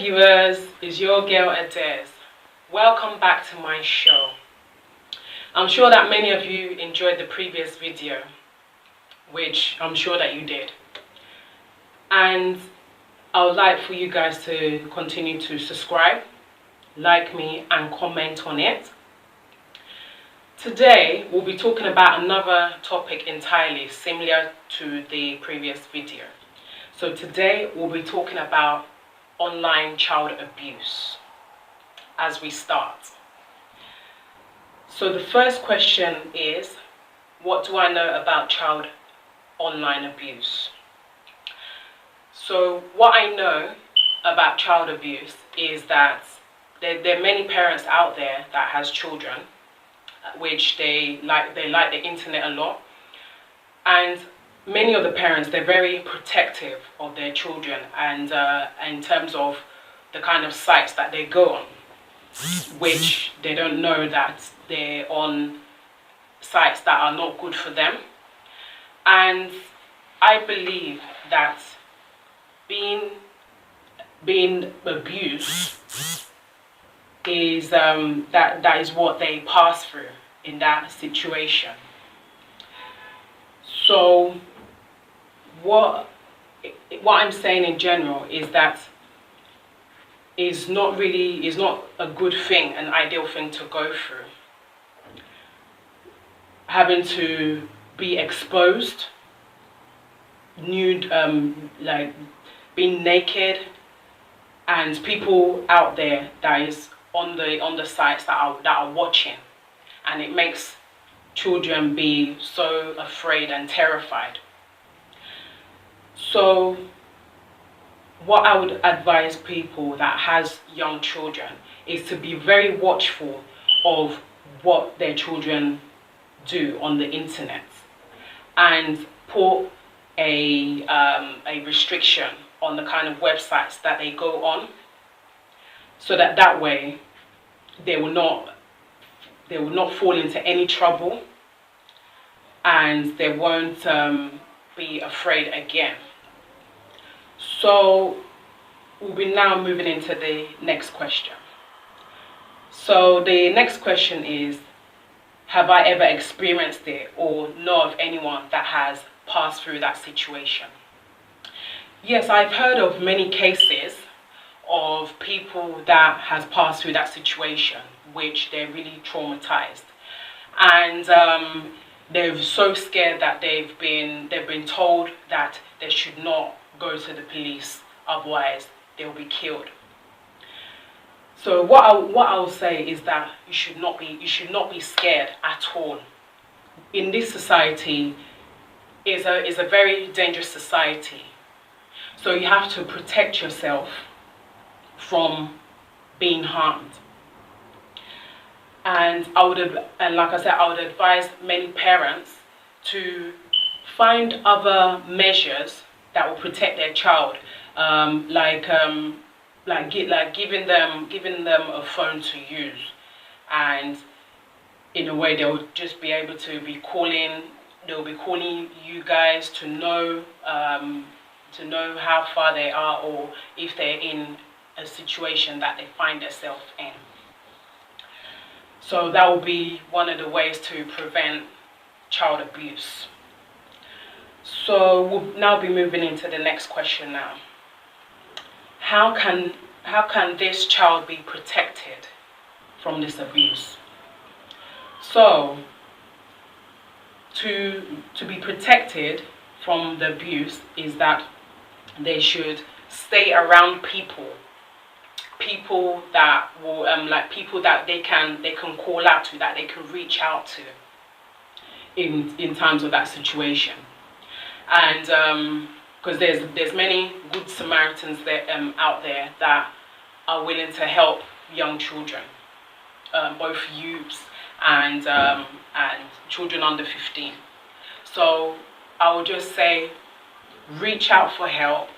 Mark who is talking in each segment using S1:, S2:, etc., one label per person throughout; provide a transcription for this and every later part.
S1: viewers, it's your girl Ades. Welcome back to my show. I'm sure that many of you enjoyed the previous video, which I'm sure that you did. And I would like for you guys to continue to subscribe, like me, and comment on it. Today, we'll be talking about another topic entirely similar to the previous video. So today, we'll be talking about online child abuse as we start. So the first question is, what do I know about child online abuse? So what I know about child abuse is that there are many parents out there that has children which they like the internet a lot, and many of the parents, they're very protective of their children, and in terms of the kind of sites that they go on, which they don't know that they're on sites that are not good for them. And I believe that being abused is that is what they pass through in that situation. So what I'm saying in general is that is not a good thing, an ideal thing to go through. Having to be exposed, nude, like being naked, and people out there that is on the sites that are watching, and it makes children be so afraid and terrified. So what I would advise people that has young children is to be very watchful of what their children do on the internet, and put a restriction on the kind of websites that they go on, so that way they will not fall into any trouble, and they won't be afraid again. So we'll be now moving into the next question. So the next question is, have I ever experienced it or know of anyone that has passed through that situation? Yes, I've heard of many cases of people that has passed through that situation, which they're really traumatized, and they're so scared that they've been told that they should not go to the police, otherwise they'll be killed. So what I will say is that you should not be scared at all. In this society, is a very dangerous society. So you have to protect yourself from being harmed. And like I said, I would advise many parents to find other measures that will protect their child, like giving them a phone to use, and in a way they'll just be able to be calling. They'll be calling you guys to know how far they are, or if they're in a situation that they find themselves in. So that will be one of the ways to prevent child abuse. So we'll now be moving into the next question now. How can this child be protected from this abuse? So to be protected from the abuse is that they should stay around people that will people that they can call out to, that they can reach out to in times of that situation. And because there's many good Samaritans there out there that are willing to help young children, both youths and children under 15. So I would just say, reach out for help.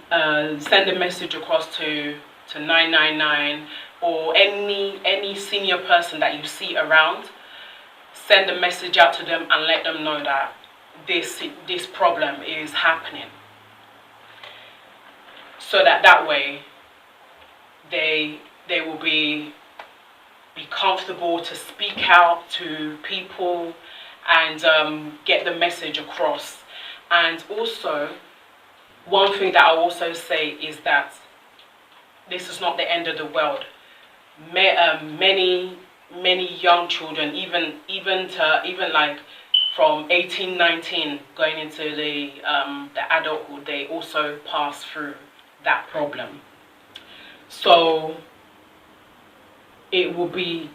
S1: Send a message across to 999, or any senior person that you see around. Send a message out to them and let them know that this problem is happening. so that way they will be comfortable to speak out to people and get the message across. And also, one thing that I'll also say is that this is not the end of the world. Many young children, even like from 18, 19 going into the adulthood, they also pass through that problem. So it will be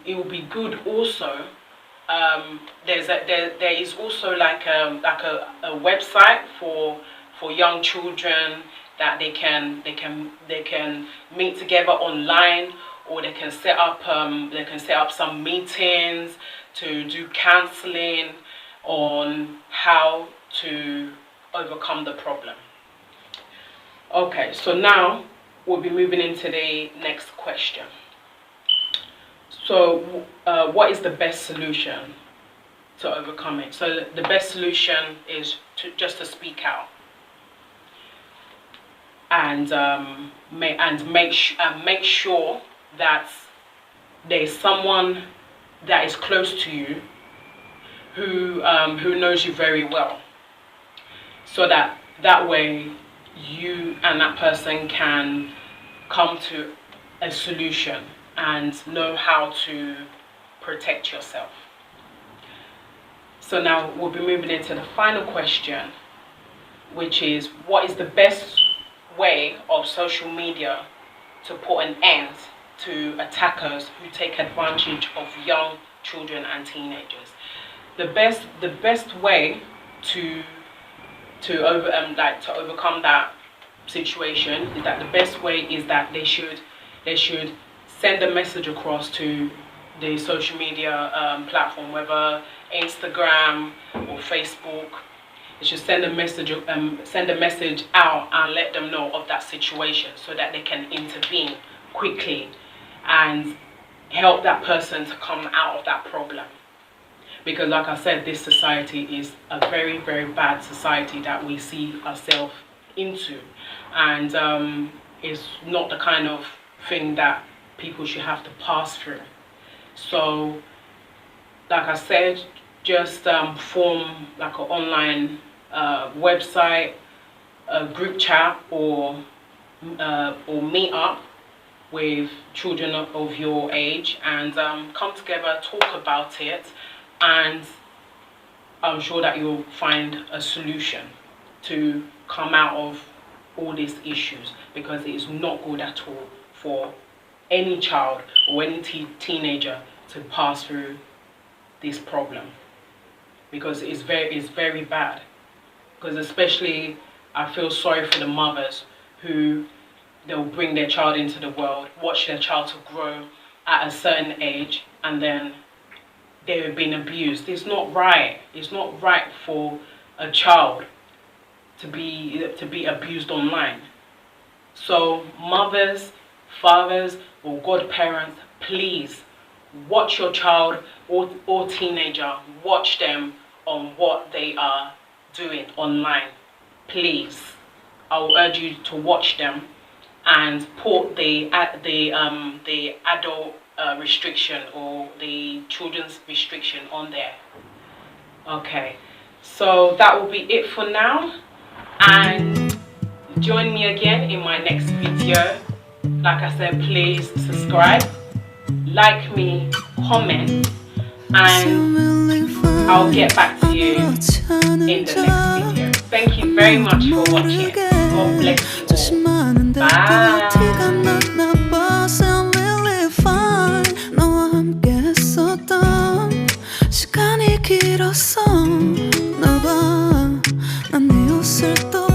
S1: good also. There is also like a website for young children that they can meet together online, or they can set up some meetings to do counseling on how to overcome the problem. Okay, so now we'll be moving into the next question. So what is the best solution to overcome it? So the best solution is just to speak out and make sure that there's someone that is close to you who knows you very well, so that way you and that person can come to a solution and know how to protect yourself. So now we'll be moving into the final question, which is, what is the best way of social media to put an end to attackers who take advantage of young children and teenagers? The best way to overcome that situation is that the best way is that they should send a message across to the social media platform, whether Instagram or Facebook. They should send a message out and let them know of that situation, so that they can intervene quickly and help that person to come out of that problem. Because like I said, this society is a very, very bad society that we see ourselves into, and it's not the kind of thing that people should have to pass through. So like I said, just form like an online website, a group chat, or meet up with children of your age and come together, talk about it, and I'm sure that you'll find a solution to come out of all these issues, because it is not good at all for any child or any teenager to pass through this problem, because it's very bad. Because especially I feel sorry for the mothers who they'll bring their child into the world, watch their child to grow at a certain age, and then they've been abused. It's not right. It's not right for a child to be abused online. So mothers, fathers, or godparents, please watch your child or teenager. Watch them on what they are doing online. Please, I will urge you to watch them and put the adult restriction or the children's restriction on there. Okay, so that will be it for now, and join me again in my next video. Like I said, please subscribe, like me, comment, and I'll get back to you in the next video. Thank you very much for watching. God bless you all. Bye.